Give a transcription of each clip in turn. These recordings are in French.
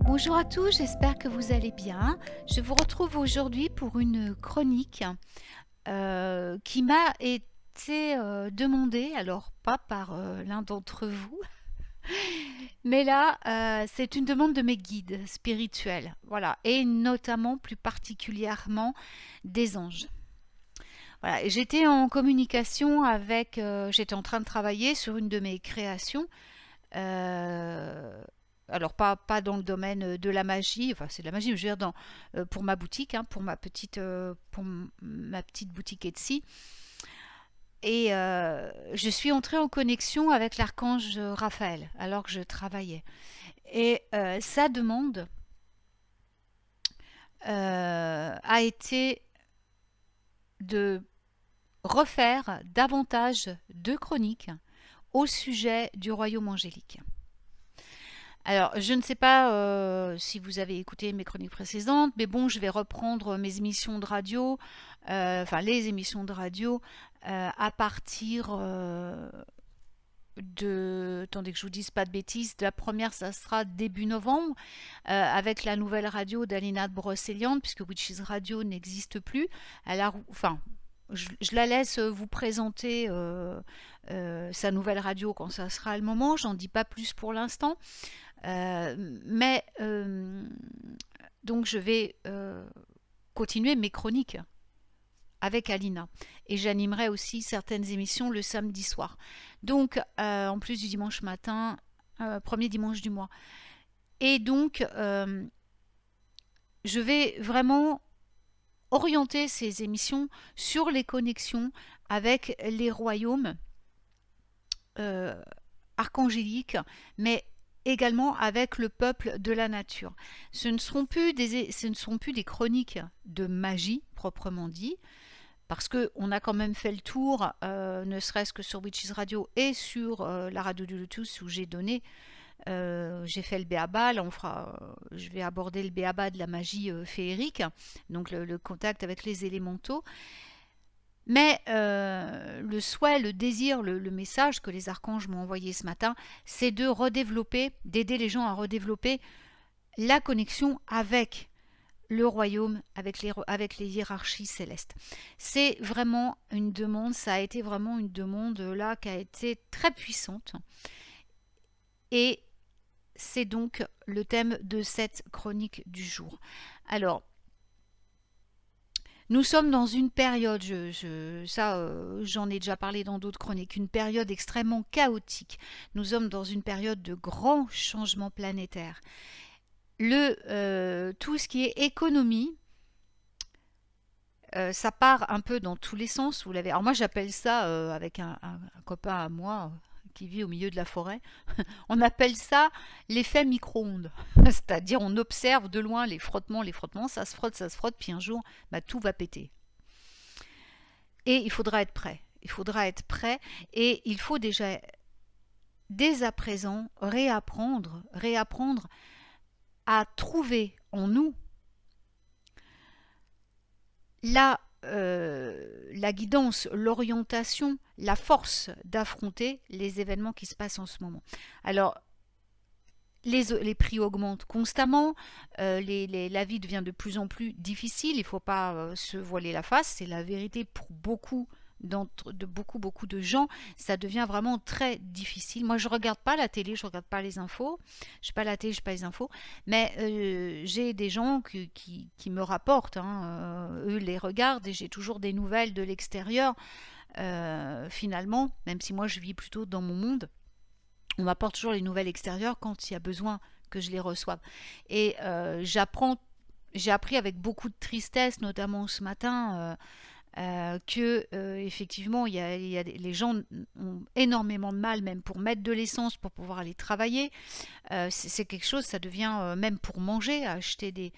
Bonjour à tous, j'espère que vous allez bien. Je vous retrouve aujourd'hui pour une chronique qui m'a été demandée, alors pas par l'un d'entre vous, mais là c'est une demande de mes guides spirituels, voilà, et notamment plus particulièrement des anges. Voilà, et j'étais en communication avec, j'étais en train de travailler sur une de mes créations. Euh, alors pas dans le domaine de la magie, enfin c'est de la magie, mais je veux dire pour ma boutique, hein, ma petite boutique Etsy. Et je suis entrée en connexion avec l'archange Raphaël alors que je travaillais. Et sa demande a été de refaire davantage de chroniques au sujet du royaume angélique. Alors, je ne sais pas si vous avez écouté mes chroniques précédentes, mais bon, je vais reprendre mes émissions de radio, enfin les émissions de radio, à partir attendez que je vous dise pas de bêtises, la première, ça sera début novembre, avec la nouvelle radio d'Alina de Brocéliande, puisque Witches Radio n'existe plus. Enfin, je la laisse vous présenter sa nouvelle radio quand ça sera le moment, j'en dis pas plus pour l'instant. Mais donc je vais continuer mes chroniques avec Alina et j'animerai aussi certaines émissions le samedi soir. Donc en plus du dimanche matin, premier dimanche du mois. Et donc je vais vraiment orienter ces émissions sur les connexions avec les royaumes archangéliques, mais également avec le peuple de la nature. Ce ne seront plus des chroniques de magie proprement dit, parce qu'on a quand même fait le tour, ne serait-ce que sur Witches Radio et sur la radio du Lotus où j'ai fait le béaba. Là je vais aborder le béaba de la magie féerique, donc le contact avec les élémentaux. Mais le souhait, le désir, le message que les archanges m'ont envoyé ce matin, c'est d'aider les gens à redévelopper la connexion avec le royaume, avec les hiérarchies célestes. C'est vraiment une demande, ça a été vraiment une demande là qui a été très puissante. Et c'est donc le thème de cette chronique du jour. Alors, nous sommes dans une période, j'en ai déjà parlé dans d'autres chroniques, une période extrêmement chaotique. Nous sommes dans une période de grands changements planétaires. Tout ce qui est économie, ça part un peu dans tous les sens. Alors moi j'appelle ça, avec un copain à moi qui vit au milieu de la forêt, on appelle ça l'effet micro-ondes. C'est-à-dire on observe de loin les frottements, ça se frotte, puis un jour, tout va péter. Et il faudra être prêt. Et il faut déjà, dès à présent, réapprendre à trouver en nous la guidance, l'orientation, la force d'affronter les événements qui se passent en ce moment. Alors, les prix augmentent constamment, la vie devient de plus en plus difficile, il ne faut pas se voiler la face, c'est la vérité pour beaucoup de gens, ça devient vraiment très difficile. Moi je regarde pas la télé, je regarde pas les infos, je n'ai pas la télé, je n'ai pas les infos, mais j'ai des gens qui me rapportent, eux les regardent et j'ai toujours des nouvelles de l'extérieur, finalement, même si moi je vis plutôt dans mon monde. On m'apporte toujours les nouvelles extérieures quand il y a besoin que je les reçoive. Et j'ai appris avec beaucoup de tristesse, notamment ce matin, que effectivement les gens ont énormément de mal même pour mettre de l'essence pour pouvoir aller travailler. C'est quelque chose, ça devient même pour manger, acheter des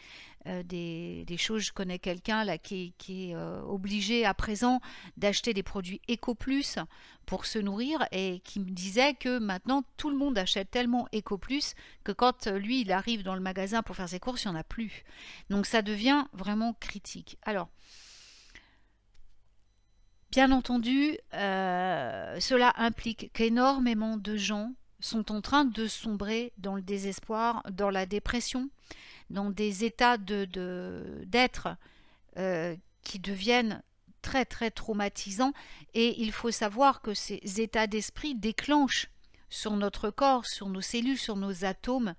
choses. Je connais quelqu'un là qui est obligé à présent d'acheter des produits Eco Plus pour se nourrir et qui me disait que maintenant tout le monde achète tellement Eco Plus que quand lui il arrive dans le magasin pour faire ses courses, il n'y en a plus. Donc ça devient vraiment critique. Alors, bien entendu, cela implique qu'énormément de gens sont en train de sombrer dans le désespoir, dans la dépression, dans des états d'être qui deviennent très très traumatisants. Et il faut savoir que ces états d'esprit déclenchent sur notre corps, sur nos cellules, sur nos atomes,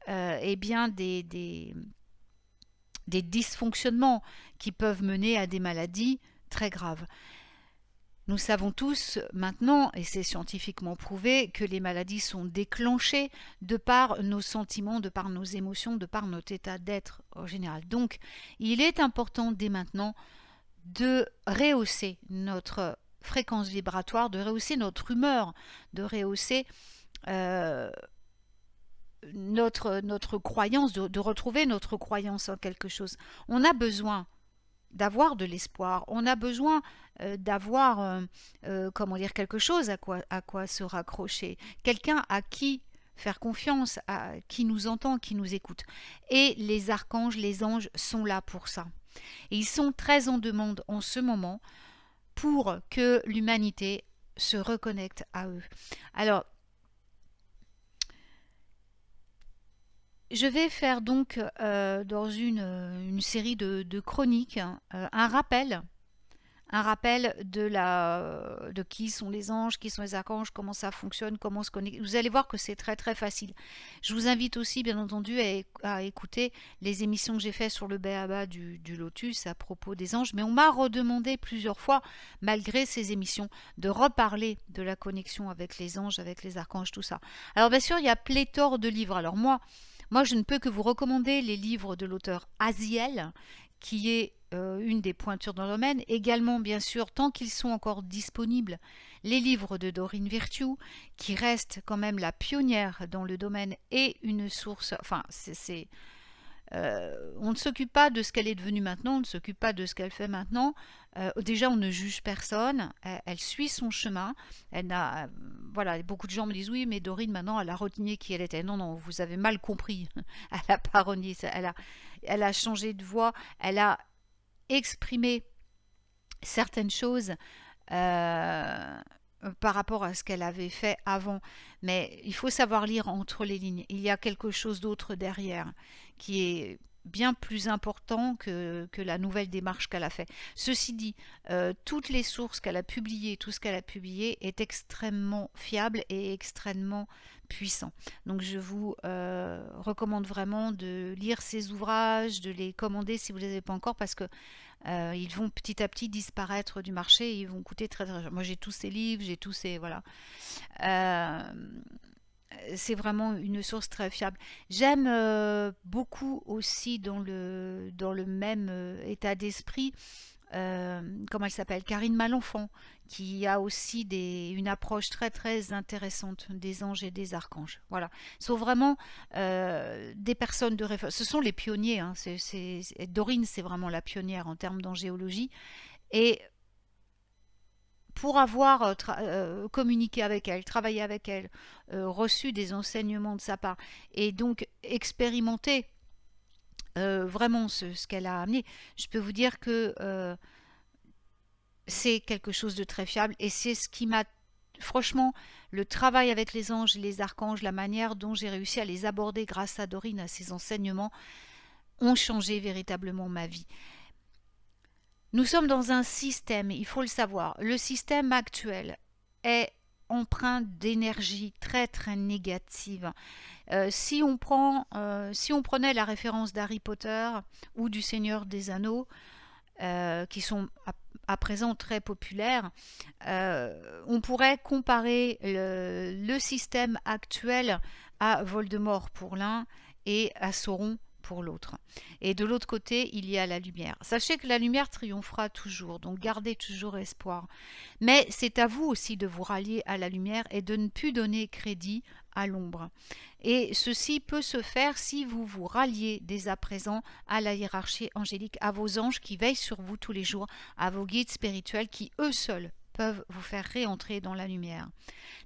eh bien des dysfonctionnements qui peuvent mener à des maladies très graves. Nous savons tous maintenant, et c'est scientifiquement prouvé, que les maladies sont déclenchées de par nos sentiments, de par nos émotions, de par notre état d'être en général. Donc, il est important dès maintenant de rehausser notre fréquence vibratoire, de rehausser notre humeur, de rehausser notre croyance, de retrouver notre croyance en quelque chose. On a besoin d'avoir de l'espoir, on a besoin d'avoir comment dire, quelque chose à quoi se raccrocher, quelqu'un à qui faire confiance, à qui nous entend, qui nous écoute. Et les archanges, les anges sont là pour ça. Et ils sont très en demande en ce moment pour que l'humanité se reconnecte à eux. Alors, je vais faire donc dans une série de chroniques un rappel de qui sont les anges, qui sont les archanges, comment ça fonctionne, comment se connecter. Vous allez voir que c'est très très facile. Je vous invite aussi bien entendu à écouter les émissions que j'ai faites sur le B.A.B.A. du Lotus à propos des anges, mais on m'a redemandé plusieurs fois, malgré ces émissions, de reparler de la connexion avec les anges, avec les archanges, tout ça. Alors bien sûr, il y a pléthore de livres. Alors moi, je ne peux que vous recommander les livres de l'auteur Aziel, qui est une des pointures dans le domaine. Également, bien sûr, tant qu'ils sont encore disponibles, les livres de Dorine Virtue, qui reste quand même la pionnière dans le domaine et une source... Enfin, on ne s'occupe pas de ce qu'elle est devenue maintenant, on ne s'occupe pas de ce qu'elle fait maintenant. Déjà, on ne juge personne, elle suit son chemin. Voilà, beaucoup de gens me disent oui, mais Dorine, maintenant, elle a renié qui elle était. Non, non, vous avez mal compris. Elle n'a pas renié, elle a changé de voix, elle a exprimé certaines choses par rapport à ce qu'elle avait fait avant. Mais il faut savoir lire entre les lignes. Il y a quelque chose d'autre derrière qui est bien plus important que la nouvelle démarche qu'elle a fait. Ceci dit, toutes les sources qu'elle a publiées, tout ce qu'elle a publié est extrêmement fiable et extrêmement puissant. Donc je vous recommande vraiment de lire ces ouvrages, de les commander si vous ne les avez pas encore, parce que ils vont petit à petit disparaître du marché et ils vont coûter très très cher. Moi j'ai tous ces livres, j'ai tous ces... Voilà. C'est vraiment une source très fiable. J'aime beaucoup aussi dans le même état d'esprit, comment elle s'appelle, Karine Malenfant, qui a aussi une approche très très intéressante des anges et des archanges. Voilà, ce sont vraiment des personnes de référence. Ce sont les pionniers. Hein. Dorine, c'est vraiment la pionnière en termes d'angéologie. Et pour avoir communiqué avec elle, travaillé avec elle, reçu des enseignements de sa part, et donc expérimenté vraiment ce qu'elle a amené, je peux vous dire que c'est quelque chose de très fiable, et c'est ce qui m'a... Franchement, le travail avec les anges et les archanges, la manière dont j'ai réussi à les aborder grâce à Dorine, à ses enseignements, ont changé véritablement ma vie. Nous sommes dans un système, il faut le savoir. Le système actuel est empreint d'énergie très très négative. Si on prenait la référence d'Harry Potter ou du Seigneur des Anneaux, qui sont à présent très populaires, on pourrait comparer le système actuel à Voldemort pour l'un et à Sauron pour l'autre. Et de l'autre côté, il y a la lumière. Sachez que la lumière triomphera toujours, donc gardez toujours espoir. Mais c'est à vous aussi de vous rallier à la lumière et de ne plus donner crédit à l'ombre. Et ceci peut se faire si vous vous ralliez dès à présent à la hiérarchie angélique, à vos anges qui veillent sur vous tous les jours, à vos guides spirituels qui eux seuls peuvent vous faire réentrer dans la lumière.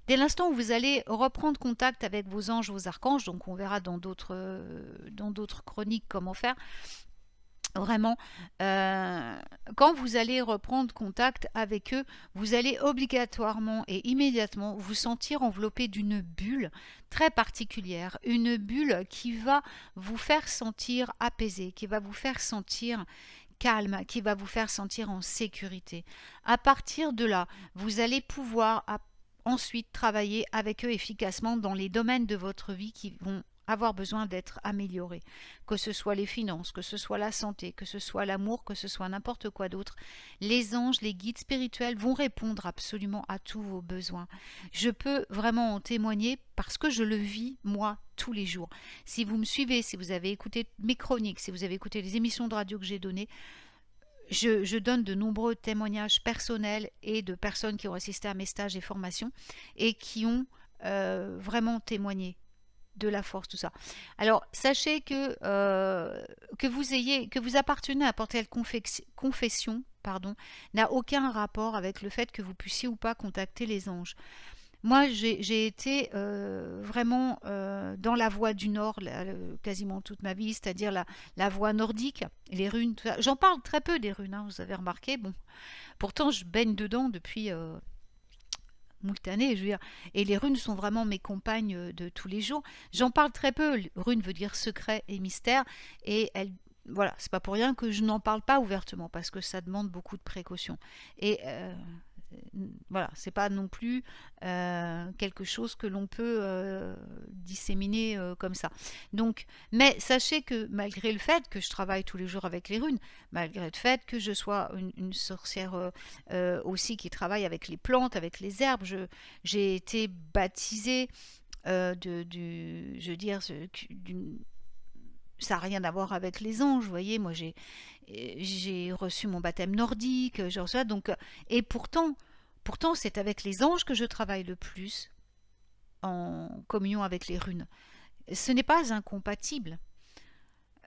Dès l'instant où vous allez reprendre contact avec vos anges, vos archanges, donc on verra dans d'autres chroniques comment faire, Vraiment, quand vous allez reprendre contact avec eux, vous allez obligatoirement et immédiatement vous sentir enveloppé d'une bulle très particulière, une bulle qui va vous faire sentir apaisé, qui va vous faire sentir calme, qui va vous faire sentir en sécurité. À partir de là, vous allez pouvoir ensuite travailler avec eux efficacement dans les domaines de votre vie qui vont avoir besoin d'être améliorés, que ce soit les finances, que ce soit la santé, que ce soit l'amour, que ce soit n'importe quoi d'autre. Les anges, les guides spirituels vont répondre absolument à tous vos besoins. Je peux vraiment en témoigner parce que je le vis moi tous les jours. Si vous me suivez, si vous avez écouté mes chroniques, si vous avez écouté les émissions de radio que j'ai données, je donne de nombreux témoignages personnels et de personnes qui ont assisté à mes stages et formations et qui ont vraiment témoigné de la force, tout ça. Alors, sachez que vous appartenez à n'importe quelle confession, pardon, n'a aucun rapport avec le fait que vous puissiez ou pas contacter les anges. Moi, j'ai été vraiment dans la voie du Nord quasiment toute ma vie, c'est-à-dire la voie nordique, les runes, tout ça. J'en parle très peu des runes, hein, vous avez remarqué. Bon, pourtant, je baigne dedans depuis moult années, je veux dire. Et les runes sont vraiment mes compagnes de tous les jours. J'en parle très peu. Rune veut dire secret et mystère. Et voilà, c'est pas pour rien que je n'en parle pas ouvertement, parce que ça demande beaucoup de précautions. Et voilà, c'est pas non plus quelque chose que l'on peut disséminer comme ça. Donc, mais sachez que malgré le fait que je travaille tous les jours avec les runes, malgré le fait que je sois une sorcière aussi qui travaille avec les plantes, avec les herbes, j'ai été baptisée je veux dire, ça n'a rien à voir avec les anges, vous voyez, moi j'ai reçu mon baptême nordique, genre ça, donc, et pourtant c'est avec les anges que je travaille le plus en communion avec les runes. Ce n'est pas incompatible.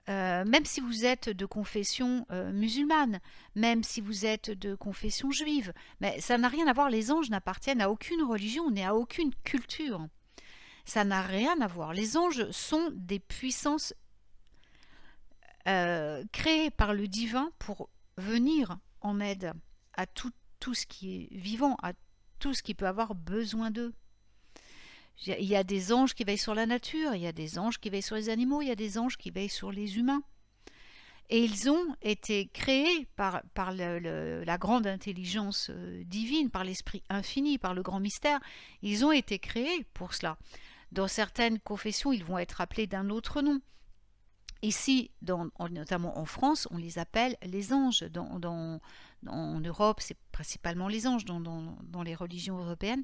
Même si vous êtes de confession musulmane, même si vous êtes de confession juive, mais ça n'a rien à voir, les anges n'appartiennent à aucune religion ni à aucune culture. Ça n'a rien à voir. Les anges sont des puissances créés par le divin pour venir en aide à tout ce qui est vivant, à tout ce qui peut avoir besoin d'eux. Il y a des anges qui veillent sur la nature, il y a des anges qui veillent sur les animaux, il y a des anges qui veillent sur les humains. Et ils ont été créés par la grande intelligence divine, par l'esprit infini, par le grand mystère. Ils ont été créés pour cela. Dans certaines confessions, ils vont être appelés d'un autre nom. Ici, notamment en France, on les appelle les anges. En Europe, c'est principalement les anges. Dans les religions européennes,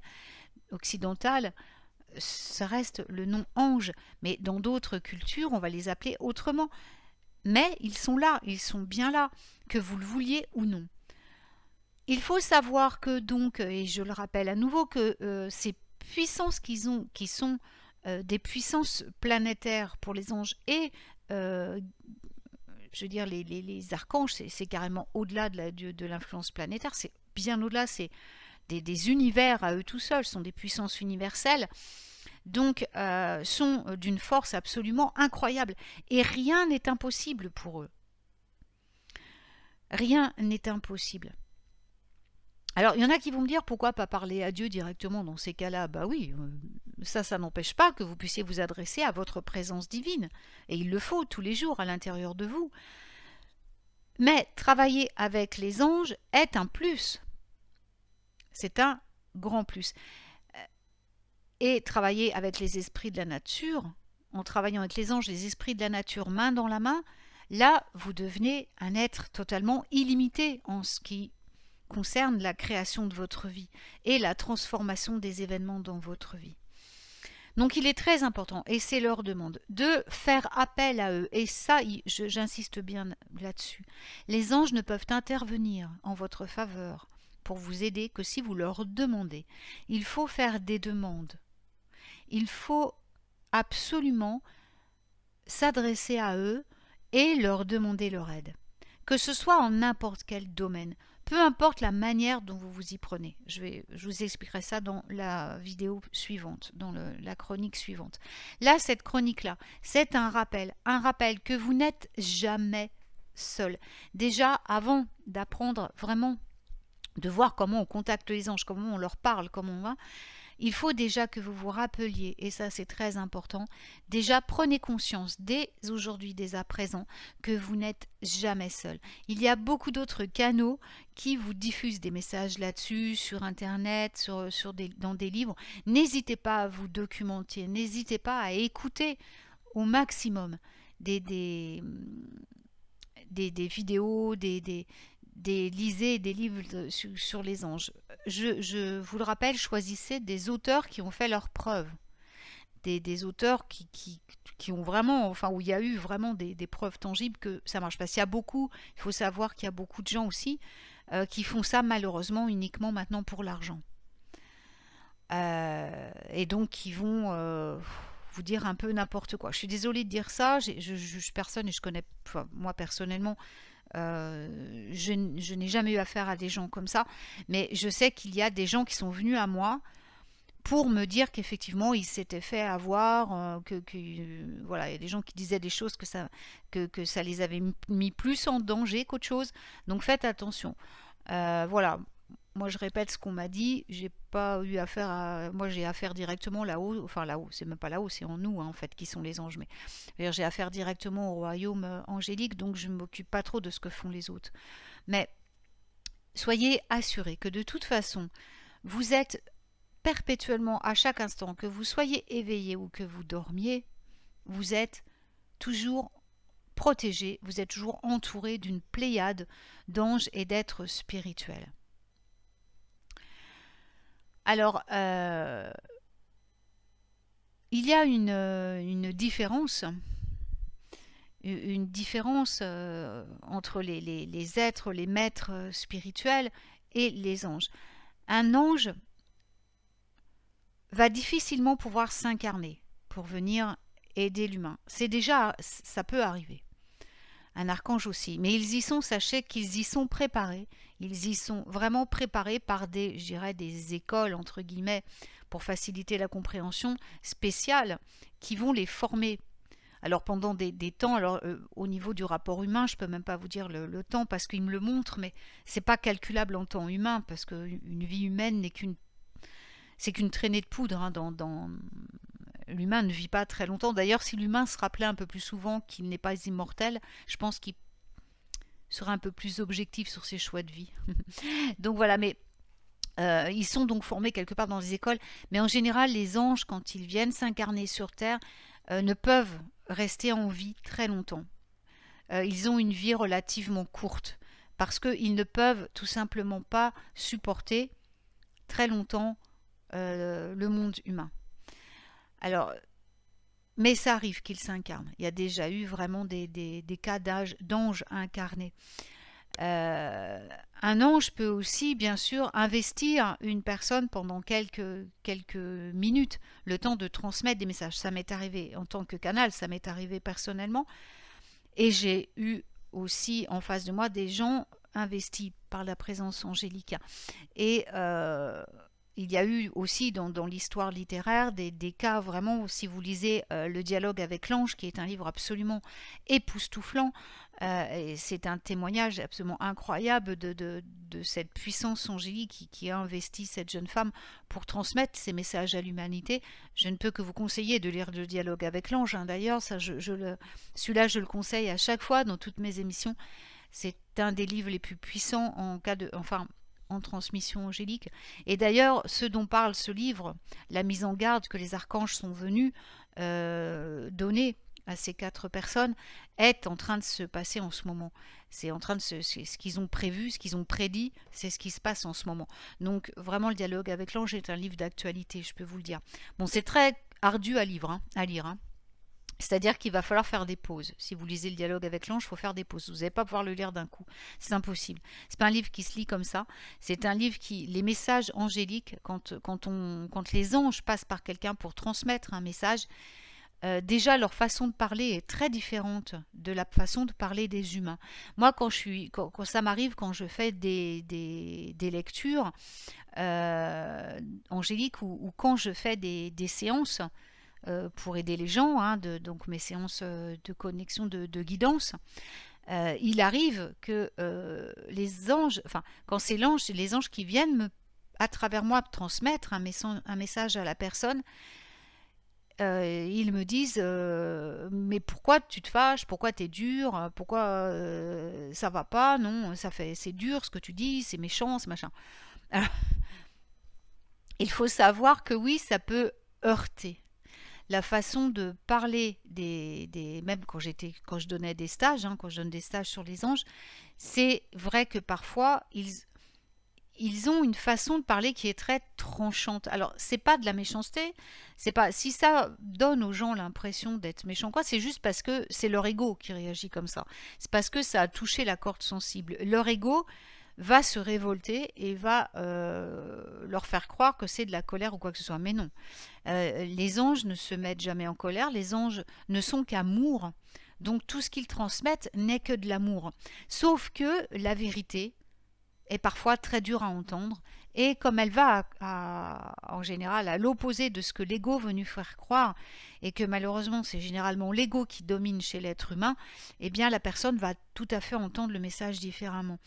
occidentales, ça reste le nom ange. Mais dans d'autres cultures, on va les appeler autrement. Mais ils sont là, ils sont bien là, que vous le vouliez ou non. Il faut savoir que donc, et je le rappelle à nouveau, que ces puissances qui sont des puissances planétaires pour les anges et je veux dire les archanges, c'est carrément au-delà de l'influence planétaire, c'est bien au-delà, c'est des univers à eux tout seuls, sont des puissances universelles, donc sont d'une force absolument incroyable et rien n'est impossible pour eux. Rien n'est impossible. Alors, il y en a qui vont me dire, pourquoi pas parler à Dieu directement dans ces cas-là? Bah oui, ça n'empêche pas que vous puissiez vous adresser à votre présence divine. Et il le faut tous les jours à l'intérieur de vous. Mais travailler avec les anges est un plus. C'est un grand plus. Et travailler avec les esprits de la nature, en travaillant avec les anges, les esprits de la nature main dans la main, là, vous devenez un être totalement illimité en ce qui concerne la création de votre vie et la transformation des événements dans votre vie. Donc il est très important, et c'est leur demande, de faire appel à eux. Et ça, j'insiste bien là-dessus. Les anges ne peuvent intervenir en votre faveur pour vous aider que si vous leur demandez. Il faut faire des demandes. Il faut absolument s'adresser à eux et leur demander leur aide. Que ce soit en n'importe quel domaine. Peu importe la manière dont vous vous y prenez. Je vous expliquerai ça dans la vidéo suivante, dans la chronique suivante. Là, cette chronique-là, c'est un rappel que vous n'êtes jamais seul. Déjà, avant d'apprendre vraiment, de voir comment on contacte les anges, comment on leur parle, comment on va, il faut déjà que vous vous rappeliez, et ça c'est très important, déjà prenez conscience dès aujourd'hui, dès à présent, que vous n'êtes jamais seul. Il y a beaucoup d'autres canaux qui vous diffusent des messages là-dessus, sur Internet, dans des livres. N'hésitez pas à vous documenter, n'hésitez pas à écouter au maximum des, des, des vidéos, lisez des livres sur les anges. Je vous le rappelle, choisissez des auteurs qui ont fait leurs preuves. Des auteurs qui ont vraiment, enfin où il y a eu vraiment des preuves tangibles que ça marche. Parce qu'il y a beaucoup, il faut savoir qu'il y a beaucoup de gens aussi qui font ça malheureusement uniquement maintenant pour l'argent. Et donc qui vont vous dire un peu n'importe quoi. Je suis désolée de dire ça, je juge personne et je connais, enfin, moi personnellement, je n'ai jamais eu affaire à des gens comme ça, mais je sais qu'il y a des gens qui sont venus à moi pour me dire qu'effectivement ils s'étaient fait avoir, voilà, il y a des gens qui disaient des choses que ça les avait mis plus en danger qu'autre chose. Donc faites attention. Voilà. Moi, je répète ce qu'on m'a dit. J'ai pas eu affaire à. Moi, j'ai affaire directement là-haut. Enfin, là-haut, c'est même pas là-haut, c'est en nous, hein, en fait, qui sont les anges. Mais j'ai affaire directement au royaume angélique, donc je ne m'occupe pas trop de ce que font les autres. Mais soyez assurés que de toute façon, vous êtes perpétuellement, à chaque instant, que vous soyez éveillé ou que vous dormiez, vous êtes toujours protégé, vous êtes toujours entouré d'une pléiade d'anges et d'êtres spirituels. Alors, il y a une différence entre les êtres, les maîtres spirituels et les anges. Un ange va difficilement pouvoir s'incarner pour venir aider l'humain. Ça peut arriver. Un archange aussi. Mais ils y sont, sachez qu'ils y sont préparés. Ils y sont vraiment préparés par je dirais, des écoles, entre guillemets, pour faciliter la compréhension, spéciales, qui vont les former. Alors pendant des temps, alors au niveau du rapport humain, je ne peux même pas vous dire le temps parce qu'il me le montre, mais c'est pas calculable en temps humain parce qu'une vie humaine c'est qu'une traînée de poudre, hein, l'humain ne vit pas très longtemps. D'ailleurs, si l'humain se rappelait un peu plus souvent qu'il n'est pas immortel, je pense qu'il serait un peu plus objectif sur ses choix de vie. Donc voilà, mais ils sont donc formés quelque part dans les écoles. Mais en général, les anges, quand ils viennent s'incarner sur Terre, ne peuvent rester en vie très longtemps. Ils ont une vie relativement courte parce qu'ils ne peuvent tout simplement pas supporter très longtemps le monde humain. Alors, mais ça arrive qu'ils s'incarnent. Il y a déjà eu vraiment des cas d'anges incarnés. Un ange peut aussi, bien sûr, investir une personne pendant quelques minutes, le temps de transmettre des messages. Ça m'est arrivé en tant que canal, ça m'est arrivé personnellement. Et j'ai eu aussi en face de moi des gens investis par la présence angélique. Et il y a eu aussi dans l'histoire littéraire des cas vraiment, si vous lisez Le dialogue avec l'ange, qui est un livre absolument époustouflant, et c'est un témoignage absolument incroyable de cette puissance angélique qui a investi cette jeune femme pour transmettre ses messages à l'humanité. Je ne peux que vous conseiller de lire Le dialogue avec l'ange, hein. D'ailleurs, celui-là, je le conseille à chaque fois dans toutes mes émissions. C'est un des livres les plus puissants en transmission angélique. Et d'ailleurs, ce dont parle ce livre, la mise en garde que les archanges sont venus donner à ces 4 personnes, est en train de se passer en ce moment. C'est ce qu'ils ont prévu, ce qu'ils ont prédit, c'est ce qui se passe en ce moment. Donc vraiment, Le dialogue avec l'ange est un livre d'actualité, je peux vous le dire. Bon, c'est très ardu à lire, hein. C'est-à-dire qu'il va falloir faire des pauses. Si vous lisez Le dialogue avec l'ange, il faut faire des pauses. Vous n'allez pas pouvoir le lire d'un coup. C'est impossible. C'est pas un livre qui se lit comme ça. C'est un livre les messages angéliques, quand les anges passent par quelqu'un pour transmettre un message, déjà leur façon de parler est très différente de la façon de parler des humains. Moi, quand ça m'arrive, quand je fais des lectures angéliques ou quand je fais des séances, pour aider les gens, hein, donc mes séances de connexion, de guidance, il arrive que les anges, enfin, quand c'est les anges qui viennent à travers moi transmettre un message à la personne, ils me disent mais pourquoi tu te fâches, pourquoi tu es dur, pourquoi ça va pas, non, c'est dur ce que tu dis, c'est méchant, c'est machin. Alors, il faut savoir que oui, ça peut heurter. La façon de parler même quand je donnais des stages, quand je donne des stages sur les anges, c'est vrai que parfois ils ont une façon de parler qui est très tranchante. Alors, c'est pas de la méchanceté, c'est pas si ça donne aux gens l'impression d'être méchant quoi, c'est juste parce que c'est leur ego qui réagit comme ça. C'est parce que ça a touché la corde sensible. Leur ego va se révolter et va leur faire croire que c'est de la colère ou quoi que ce soit. Mais non. Les anges ne se mettent jamais en colère, les anges ne sont qu'amour. Donc tout ce qu'ils transmettent n'est que de l'amour. Sauf que la vérité est parfois très dure à entendre, et comme elle va en général à l'opposé de ce que l'ego veut nous faire croire, et que malheureusement c'est généralement l'ego qui domine chez l'être humain, eh bien la personne va tout à fait entendre le message différemment.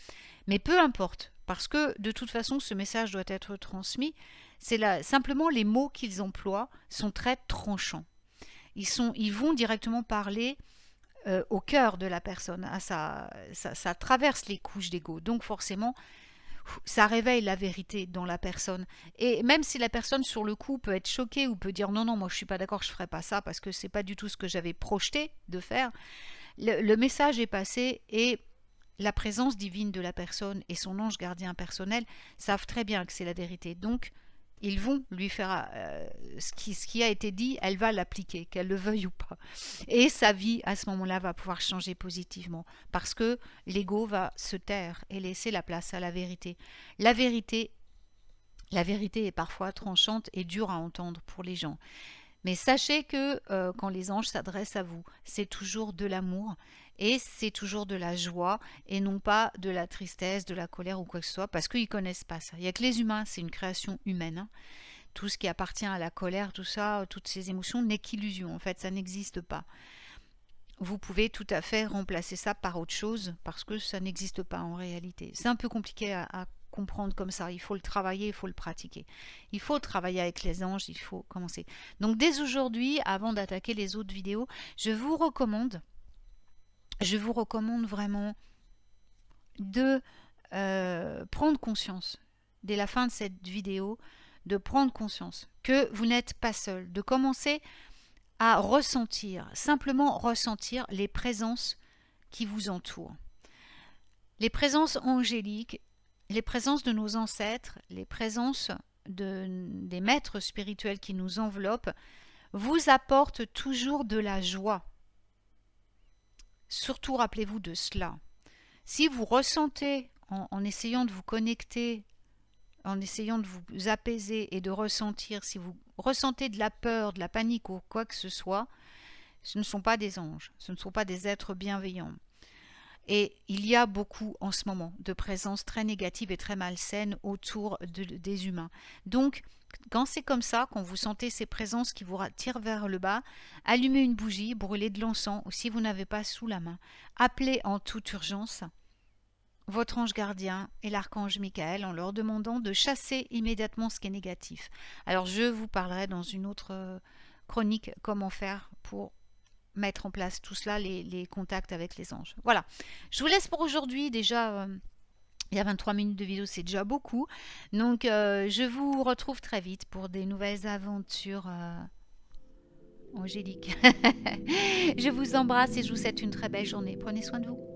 Mais peu importe, parce que de toute façon ce message doit être transmis, simplement les mots qu'ils emploient sont très tranchants. Ils vont directement parler au cœur de la personne. Ça traverse les couches d'ego. Donc forcément, ça réveille la vérité dans la personne. Et même si la personne sur le coup peut être choquée ou peut dire non, non, moi je suis pas d'accord, je ferai pas ça parce que c'est pas du tout ce que j'avais projeté de faire, le message est passé et la présence divine de la personne et son ange gardien personnel savent très bien que c'est la vérité. Donc, ils vont lui faire ce qui a été dit, elle va l'appliquer, qu'elle le veuille ou pas. Et sa vie, à ce moment-là, va pouvoir changer positivement parce que l'ego va se taire et laisser la place à la vérité. La vérité est parfois tranchante et dure à entendre pour les gens. Mais sachez que quand les anges s'adressent à vous, c'est toujours de l'amour et c'est toujours de la joie et non pas de la tristesse, de la colère ou quoi que ce soit, parce qu'ils ne connaissent pas ça. Il n'y a que les humains, c'est une création humaine. Hein. Tout ce qui appartient à la colère, tout ça, toutes ces émotions n'est qu'illusion. En fait, ça n'existe pas. Vous pouvez tout à fait remplacer ça par autre chose parce que ça n'existe pas en réalité. C'est un peu compliqué à comprendre comme ça. Il faut le travailler, il faut le pratiquer. Il faut travailler avec les anges, il faut commencer. Donc dès aujourd'hui, avant d'attaquer les autres vidéos, je vous recommande vraiment de prendre conscience, dès la fin de cette vidéo, de prendre conscience que vous n'êtes pas seul, de commencer à ressentir, simplement ressentir les présences qui vous entourent. Les présences angéliques, les présences de nos ancêtres, les présences des maîtres spirituels qui nous enveloppent, vous apportent toujours de la joie. Surtout rappelez-vous de cela. Si vous ressentez, en essayant de vous connecter, en essayant de vous apaiser et de ressentir, si vous ressentez de la peur, de la panique ou quoi que ce soit, ce ne sont pas des anges, ce ne sont pas des êtres bienveillants. Et il y a beaucoup en ce moment de présences très négatives et très malsaines autour des humains. Donc, quand c'est comme ça, quand vous sentez ces présences qui vous tirent vers le bas, allumez une bougie, brûlez de l'encens, ou si vous n'avez pas sous la main, appelez en toute urgence votre ange gardien et l'archange Michael en leur demandant de chasser immédiatement ce qui est négatif. Alors, je vous parlerai dans une autre chronique comment faire pour mettre en place tout cela, les contacts avec les anges. Voilà, je vous laisse pour aujourd'hui. Déjà, il y a 23 minutes de vidéo, c'est déjà beaucoup. Donc, je vous retrouve très vite pour des nouvelles aventures angéliques. Je vous embrasse et je vous souhaite une très belle journée. Prenez soin de vous.